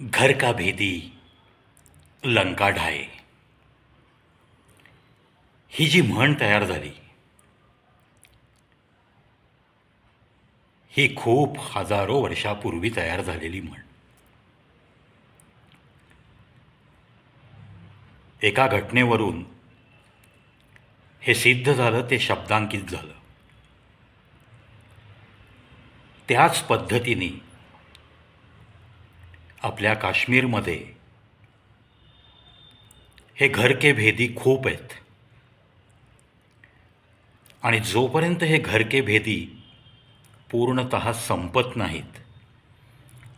घर का भेदी लंका ढाए ही जी म्हण तयार झाली ही खूप हजारो वर्षापूर्वी तयार झालेली म्हण. एका घटनेवरून हे सिद्ध झालं, ते शब्दांकित झालं. त्याच पद्धतीने आपल्या काश्मीरमध्ये हे घर के भेदी खूप आहेत आणि जोपर्यंत हे घर के भेदी पूर्णतः संपत नाहीत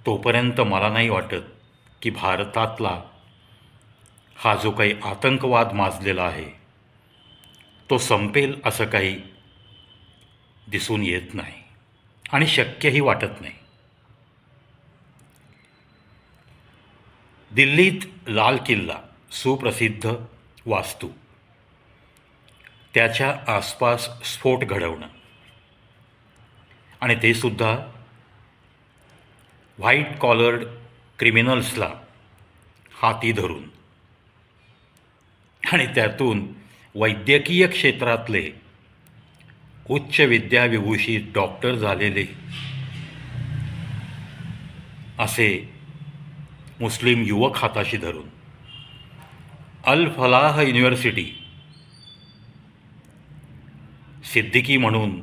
तोपर्यंत मला नाही वाटत की भारतातला हा जो काही आतंकवाद माजलेला आहे तो संपेल असं काही दिसून येत नाही आणि शक्यही वाटत नाही. दिल्लीत लाल किल्ला सुप्रसिद्ध वास्तू, त्याच्या आसपास स्फोट घडवणं आणि ते सुद्धा व्हाईट कॉलर्ड क्रिमिनल्सला हाती धरून आणि त्यातून वैद्यकीय क्षेत्रातले उच्च विद्याविभूषित डॉक्टर झालेले असे मुस्लिम युवक हाताशी धरून अल फलाह युनिव्हर्सिटी सिद्दीकी म्हणून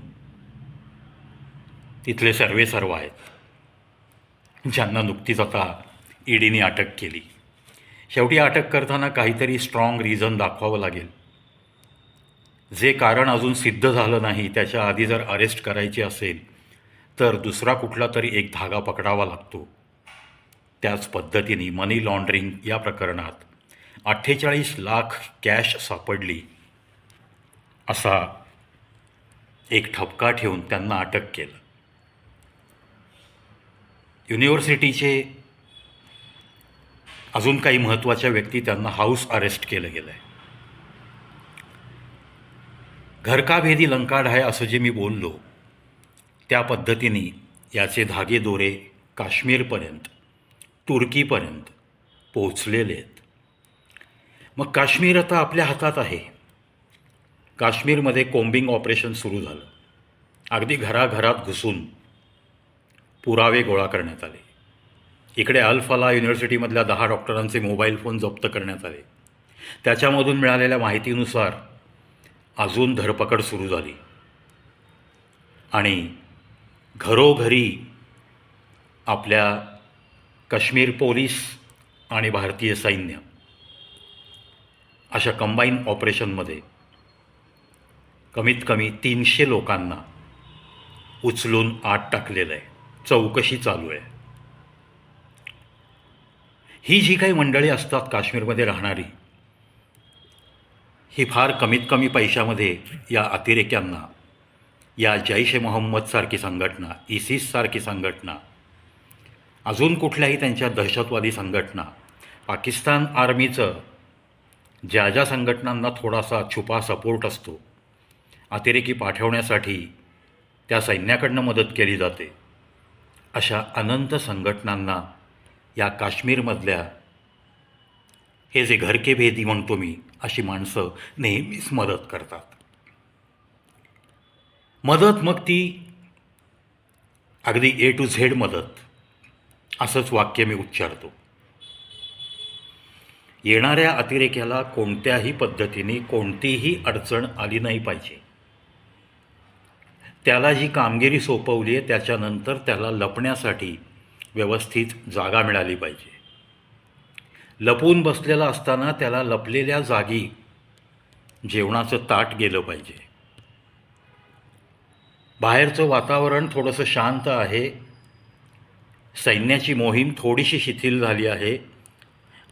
तिथले सर्वेसर्व आहेत ज्यांना नुकतीच आता ईडीने अटक केली. शेवटी अटक करताना काहीतरी स्ट्रॉंग रिझन दाखवावं लागेल. जे कारण अजून सिद्ध झालं नाही त्याच्या आधी जर अरेस्ट करायची असेल तर दुसरा कुठला तरी एक धागा पकडावा लागतो. त्याच पद्धतीने मनी लॉन्ड्रिंग या प्रकरणात 48 लाख कॅश सापडली असा एक ठपका ठेवून त्यांना अटक केलं. युनिव्हर्सिटीचे अजून काही महत्त्वाच्या व्यक्ती त्यांना हाऊस अरेस्ट केलं गेलं आहे. घर का भेदी लंका ढाए असं जे मी बोललो त्या पद्धतीने याचे धागेदोरे काश्मीरपर्यंत, तुर्कीपर्यंत पोचलेले आहेत. मग काश्मीर आता आपल्या हातात आहे. काश्मीरमध्ये कोम्बिंग ऑपरेशन सुरू झालं. अगदी घराघरात घुसून पुरावे गोळा करण्यात आले. इकडे अल फलाह युनिव्हर्सिटीमधल्या 10 डॉक्टरांचे मोबाईल फोन जप्त करण्यात आले. त्याच्यामधून मिळालेल्या माहितीनुसार अजून धरपकड सुरू झाली आणि घरोघरी आपल्या काश्मीर पोलीस आणि भारतीय सैन्य अशा कंबाईन ऑपरेशनमध्ये कमीत कमी 300 लोकांना उचलून आत टाकलेलं आहे. चौकशी चालू आहे. ही जी काही मंडळी असतात काश्मीरमध्ये राहणारी, ही फार कमीत कमी पैशामध्ये या अतिरेक्यांना, या जैश ए मोहम्मदसारखी संघटना, इसिससारखी संघटना, अजून कुठल्याही त्यांच्या दहशतवादी संघटना, पाकिस्तान आर्मीचं ज्या ज्या संघटनांना थोडासा छुपा सपोर्ट असतो, अतिरेकी पाठवण्यासाठी त्या सैन्याकडनं मदत केली जाते, अशा अनंत संघटनांना या काश्मीरमधल्या हे जे घर के भेदी म्हणतो मी अशी माणसं नेहमीच मदत करतात. मदत मग ती अगदी ए टू झेड मदत असंच वाक्य मी उच्चारतो. येणाऱ्या अतिरेक्याला कोणत्याही पद्धतीने कोणतीही अडचण आली नाही पाहिजे. त्याला जी कामगिरी सोपवली आहे त्याच्यानंतर त्याला लपण्यासाठी व्यवस्थित जागा मिळाली पाहिजे. लपून बसलेला असताना त्याला लपलेल्या जागी जेवणाचं ताट गेलं पाहिजे. बाहेरचं वातावरण थोडंसं शांत आहे, सैन्याची मोहीम थोडीशी शिथिल झाली आहे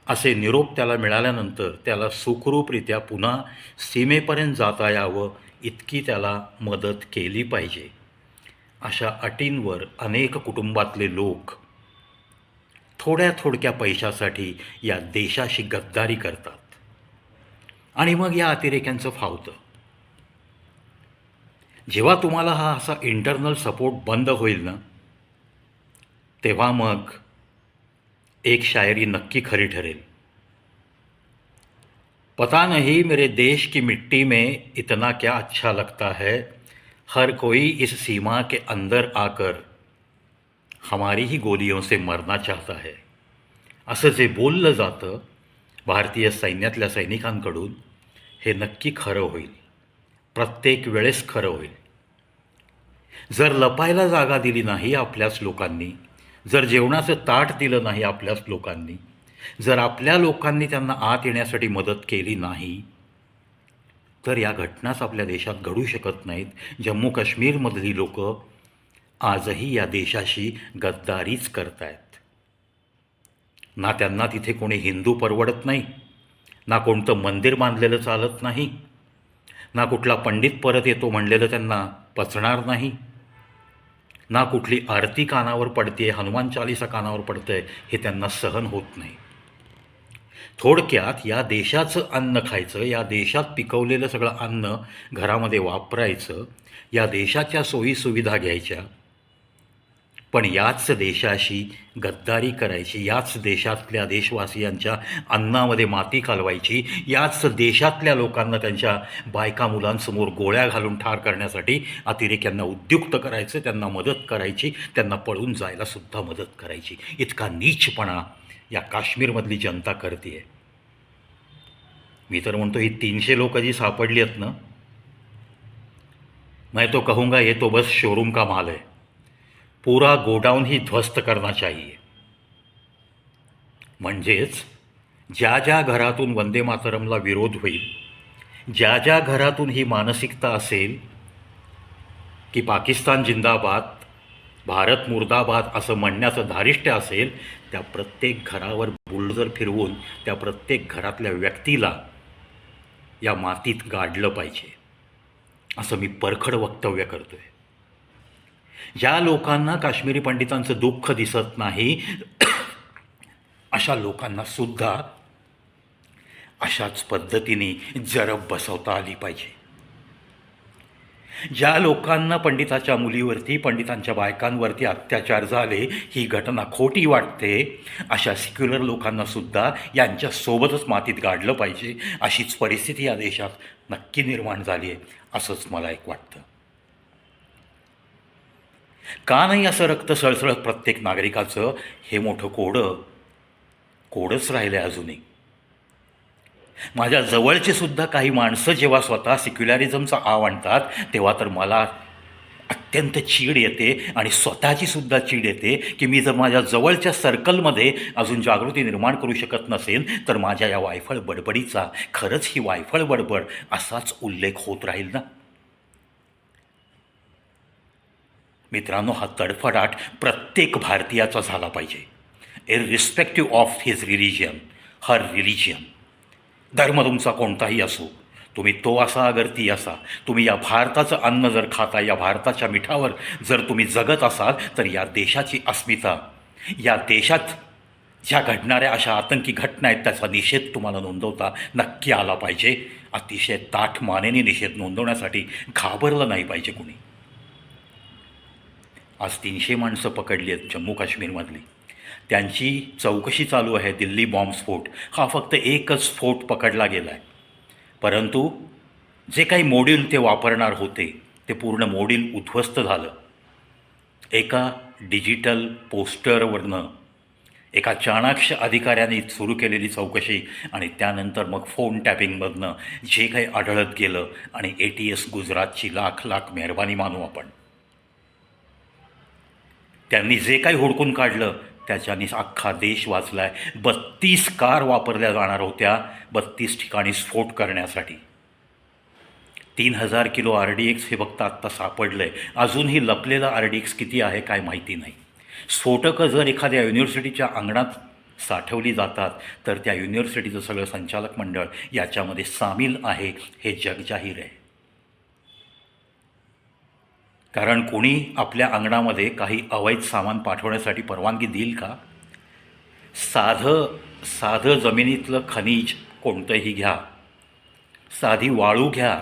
असे निरोप त्याला मिळाल्यानंतर त्याला सुखरूपरित्या पुन्हा सीमेपर्यंत जाता यावं इतकी त्याला मदत केली पाहिजे. अशा अटींवर अनेक कुटुंबातले लोक थोड्या पैशासाठी या देशाशी गद्दारी करतात आणि मग या अतिरेक्यांचं फावतं. जेव्हा तुम्हाला हा असा इंटरनल सपोर्ट बंद होईल ना, तेव्हा मग एक शायरी नक्की खरी ठरेल। पता नहीं मेरे देश की मिट्टी में इतना क्या अच्छा लगता है, हर कोई इस सीमा के अंदर आकर हमारी ही गोलियों से मरना चाहता है, असं जे बोललं जातं भारतीय सैन्यातल्या सैनिकांकडून, हे नक्की खरं होईल, प्रत्येक वेळेस खरं होईल। जर लपायला जागा दिली नाही आपल्याच लोकांनी, जर जेवणाचं ताट दिलं नाही आपल्याच लोकांनी, जर आपल्या लोकांनी त्यांना आत येण्यासाठी मदत केली नाही, तर या घटनाच आपल्या देशात घडू शकत नाहीत। जम्मू काश्मीरमधली लोकं आजही या देशाशी गद्दारीच करतायत। ना त्यांना तिथे कोणी हिंदू परवडत नाही, ना कोणतं मंदिर बांधलेलं चालत नाही, ना कुठला पंडित परत येतो म्हणलेलं त्यांना पचणार नाही, ना कुठली आरती कानावर पडते, हनुमान चालीसा कानावर पडतंय हे त्यांना सहन होत नाही। थोडक्यात या देशाचं अन्न खायचं, या देशात पिकवलेलं सगळं अन्न घरामध्ये वापरायचं, या देशाच्या सोयीसुविधा घ्यायच्या, पण याच देशाशी गद्दारी करायची, याच देशातल्या देशवासियांच्या अन्नामध्ये माती कालवायची, याच देशातल्या लोकांना त्यांच्या बायका मुलांसमोर गोळ्या घालून ठार करण्यासाठी अतिरेक्यांना उद्युक्त करायचं, त्यांना मदत करायची, त्यांना पळून जायलासुद्धा मदत करायची। इतका नीचपणा या काश्मीरमधली जनता करते आहे। मी तर म्हणतो ही 300 लोक जी सापडली आहेत ना, मैं तो कहूँगा ये तो बस शोरूम का माल है, पूरा गोडाऊन ही ध्वस्त करना चाहिए। म्हणजेच ज्या ज्या घरातून वंदे मातरमला विरोध होईल, ज्या ज्या घरातून ही मानसिकता असेल की पाकिस्तान जिंदाबाद, भारत मुर्दाबाद असं म्हणण्याचं धारिष्ट्य असेल, त्या प्रत्येक घरावर बुलडोझर फिरवून त्या प्रत्येक घरातल्या व्यक्तीला या मातीत गाडलं पाहिजे, असं मी परखड वक्तव्य करतो आहे। ज्या लोकांना काश्मीरी पंडितांचं दुःख दिसत नाही, अशा लोकांना सुद्धा अशाच पद्धतीने जरब बसवता आली पाहिजे। ज्या लोकांना पंडिताच्या मुलीवरती, पंडितांच्या बायकांवरती अत्याचार झाले ही घटना खोटी वाटते, अशा सेक्युलर लोकांनासुद्धा यांच्यासोबतच मातीत गाडलं पाहिजे। अशीच परिस्थिती या देशात नक्की निर्माण झाली आहे, असंच मला एक वाटतं। का नाही असं रक्त सळसळत प्रत्येक नागरिकाचं, हे मोठं कोडच राहिलं आहे अजूनही। माझ्या जवळचे सुद्धा काही माणसं जेव्हा स्वतः सेक्युलरिझमचा आव आणतात, तेव्हा तर मला अत्यंत चीड येते आणि स्वतःची सुद्धा चीड येते की मी जर माझ्या जवळच्या सर्कलमध्ये अजून जागृती निर्माण करू शकत नसेन, तर माझ्या या वायफळ बडबडीचा खरंच ही वायफळ बडबड असाच उल्लेख होत राहील ना। मित्रांनो, हा तडफडाट प्रत्येक भारतीयाचा झाला पाहिजे, इररिस्पेक्टिव्ह ऑफ हिज रिलिजन, हर रिलिजन। धर्म तुमचा कोणताही असो, तुम्ही तो असा अगर ती असा, तुम्ही या भारताचं अन्न जर खाता, या भारताच्या मिठावर जर तुम्ही जगत असाल, तर या देशाची अस्मिता, या देशात ज्या घडणाऱ्या अशा आतंकी घटना आहेत त्याचा निषेध तुम्हाला नोंदवता नक्की आला पाहिजे। अतिशय ताठ मानेने निषेध नोंदवण्यासाठी घाबरलं नाही पाहिजे कुणी। आज 300 माणसं पकडली आहेत जम्मू काश्मीरमधली, त्यांची चौकशी चालू आहे। दिल्ली बॉम्बस्फोट हा फक्त एकच स्फोट पकडला गेला आहे, परंतु जे काही मॉड्यूल ते वापरणार होते ते पूर्ण मॉड्यूल उद्ध्वस्त झालं। एका डिजिटल पोस्टरवरनं एका चाणाक्ष अधिकाऱ्याने सुरू केलेली चौकशी आणि त्यानंतर मग फोन टॅपिंगमधनं जे काही आढळत गेलं, आणि ATS गुजरातची लाख लाख मेहरबानी मानू आपण। त्यांनी जे काही हुडकून काढलं त्याच्याने अख्खा देश वाचला आहे। 32 कार वापरल्या जाणार होत्या 32 ठिकाणी स्फोट करण्यासाठी। 3000 किलो RDX हे फक्त आत्ता सापडलं आहे, अजूनही लपलेलं RDX किती आहे काय माहिती नाही। स्फोटकं जर एखाद्या युनिव्हर्सिटीच्या अंगणात साठवली जातात, तर त्या युनिव्हर्सिटीचं सगळं संचालक मंडळ याच्यामध्ये सामील आहे हे जगजाहीर आहे। कारण कोणी आपल्या अंगणामध्ये काही अवैध सामान पाठवण्यासाठी परवानगी देईल का? साधं जमिनीतलं खनिज कोणतंही घ्या, साधी वाळू घ्या,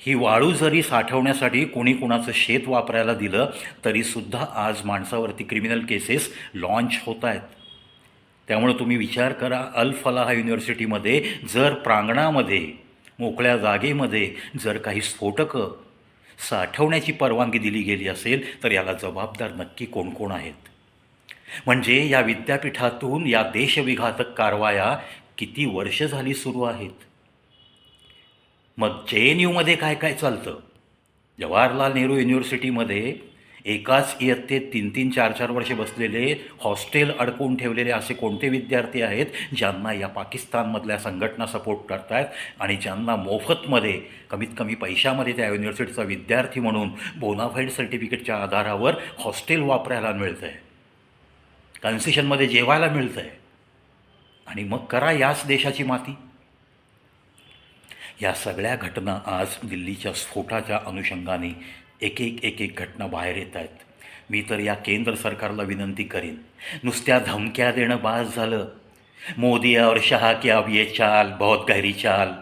ही वाळू जरी साठवण्यासाठी कोणी कुणाचं शेत वापरायला दिलं तरीसुद्धा आज माणसावरती क्रिमिनल केसेस लॉन्च होत आहेत। त्यामुळे तुम्ही विचार करा, अल फलाह युनिव्हर्सिटीमध्ये जर प्रांगणामध्ये मोकळ्या जागेमध्ये जर काही स्फोटकं साठवण्याची परवानगी दिली गेली असेल तर याला जबाबदार नक्की कोण कोण आहेत. म्हणजे या विद्यापीठातून या देशविघातक कारवाया किती वर्ष झाली सुरू आहेत. मग JNUमध्ये काय काय चालतं? जवाहरलाल नेहरू युनिव्हर्सिटीमध्ये एकाच इयत्तेत 3-3, 4-4 वर्षे बसलेले, हॉस्टेल अडकवून ठेवलेले असे कोणते विद्यार्थी आहेत ज्यांना या पाकिस्तानमधल्या संघटना सपोर्ट करत आहेत आणि ज्यांना मोफतमध्ये कमीत कमी पैशामध्ये त्या युनिव्हर्सिटीचा विद्यार्थी म्हणून बोनाफाईड सर्टिफिकेटच्या आधारावर हॉस्टेल वापरायला मिळतं आहे, कन्सेशनमध्ये जेवायला मिळतं आहे. आणि मग करा याच देशाची माती. या सगळ्या घटना आज दिल्लीच्या स्फोटाच्या अनुषंगाने एक एक घटना बाहेर येत आहेत. मी तर या केंद्र सरकारला विनंती करीन, नुसत्या धमक्या देणं बास झालं. मोदी और शाह की अब ये चाल बहुत गहरी चाल,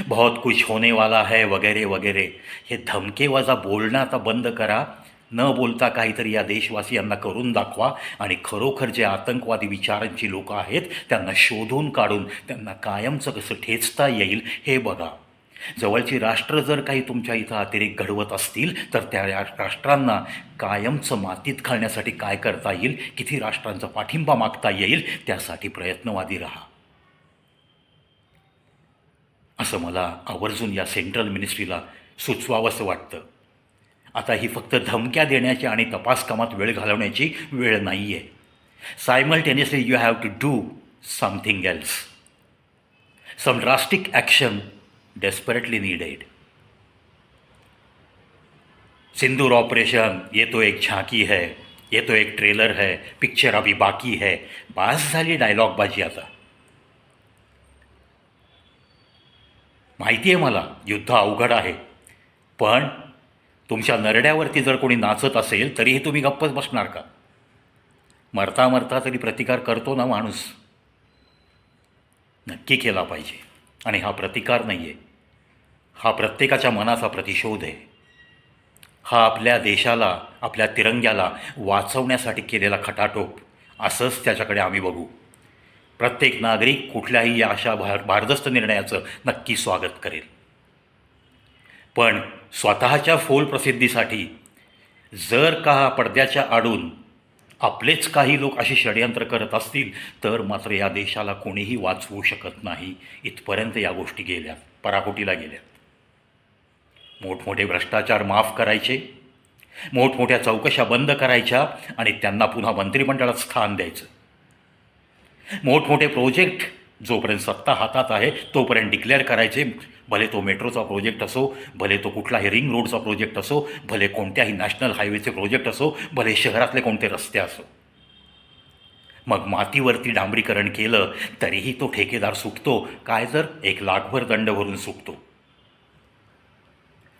बहुत कुछ होने वाला है वगैरे वगैरे, हे धमकेवजा बोलणं आता बंद करा. न बोलता काहीतरी या देशवासियांना करून दाखवा आणि खरोखर जे आतंकवादी विचारांची लोकं आहेत त्यांना शोधून काढून त्यांना कायमचं कसं ठेचता येईल हे बघा. जवळची राष्ट्र जर काही तुमच्या इथं अतिरेक घडवत असतील तर त्या राष्ट्रांना कायमचं मातीत घालण्यासाठी काय करता येईल, किती राष्ट्रांचा पाठिंबा मागता येईल, त्यासाठी प्रयत्नवादी राहा, असं मला आवर्जून या सेंट्रल मिनिस्ट्रीला सुचवावंसं वाटतं. आता ही फक्त धमक्या देण्याची आणि तपासकामात वेळ घालवण्याची वेळ नाही आहे. Simultaneously you have to do something else. Some drastic action desperately needed. Sindoor operation ये तो एक झांकी है, ये तो एक ट्रेलर है, पिक्चर अभी बाकी है. बास झाली डायलॉगबाजी आता. माहिती आहे मला युद्ध अवघड आहे, पण तुमच्या नरड्यावरती जर कोणी नाचत असेल तरीही तुम्ही गप्पच बसणार का? मरता मरता तरी प्रतिकार करतो ना माणूस, नक्की केला पाहिजे. आणि हा प्रतिकार नाही आहे, हा प्रत्येकाच्या मनाचा प्रतिशोध आहे. हा आपल्या देशाला, आपल्या तिरंग्याला वाचवण्यासाठी केलेला खटाटोप, असंच त्याच्याकडे आम्ही बघू. प्रत्येक नागरिक कुठल्याही या अशा भारदस्त निर्णयाचं नक्की स्वागत करेल. पण स्वतःच्या फोल प्रसिद्धीसाठी जर का पडद्याच्या आडून आपलेच काही लोक अशी षडयंत्र करत असतील तर मात्र या देशाला कोणीही वाचवू शकत नाही. इथपर्यंत या गोष्टी गेल्या, पराकोटीला गेल्या. मोठमोठे भ्रष्टाचार माफ करायचे, मोठमोठ्या चौकशा बंद करायच्या आणि त्यांना पुन्हा मंत्रिमंडळात स्थान द्यायचं. मोठमोठे प्रोजेक्ट जोपर्यंत सत्ता हातात आहे तोपर्यंत डिक्लेअर करायचे, भले तो मेट्रोचा प्रोजेक्ट असो, भले तो कुठलाही रिंग रोडचा प्रोजेक्ट असो, भले कोणत्याही नॅशनल हायवेचे प्रोजेक्ट असो, भले शहरातले कोणते रस्ते असो. मग मातीवरती डांबरीकरण केलं तरीही तो ठेकेदार सुटतो काय, तर 1 लाखभर दंड भरून सुटतो.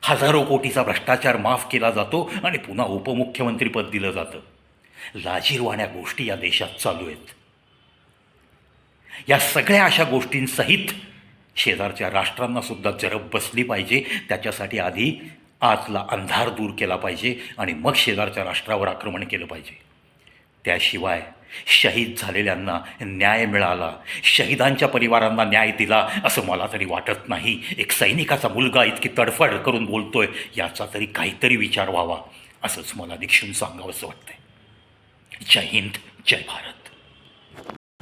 हजारो कोटीचा भ्रष्टाचार माफ केला जातो आणि पुन्हा उपमुख्यमंत्रीपद दिलं जातं. लाजिरवाण्या गोष्टी या देशात चालू आहेत. या सगळ्या अशा गोष्टींसहित शेजारच्या राष्ट्रांनासुद्धा जरब बसली पाहिजे. त्याच्यासाठी आधी आतला अंधार दूर केला पाहिजे आणि मग शेजारच्या राष्ट्रावर आक्रमण केलं पाहिजे. त्याशिवाय शहीद झालेल्यांना न्याय मिळाला, शहीदांच्या परिवारांना न्याय दिला असं मला तरी वाटत नाही. एक सैनिकाचा मुलगा इतकी तडफड करून बोलतोय याचा तरी काहीतरी विचार व्हावा, असंच मला दिक्षून सांगावंसं वाटतंय. जय हिंद, जय भारत.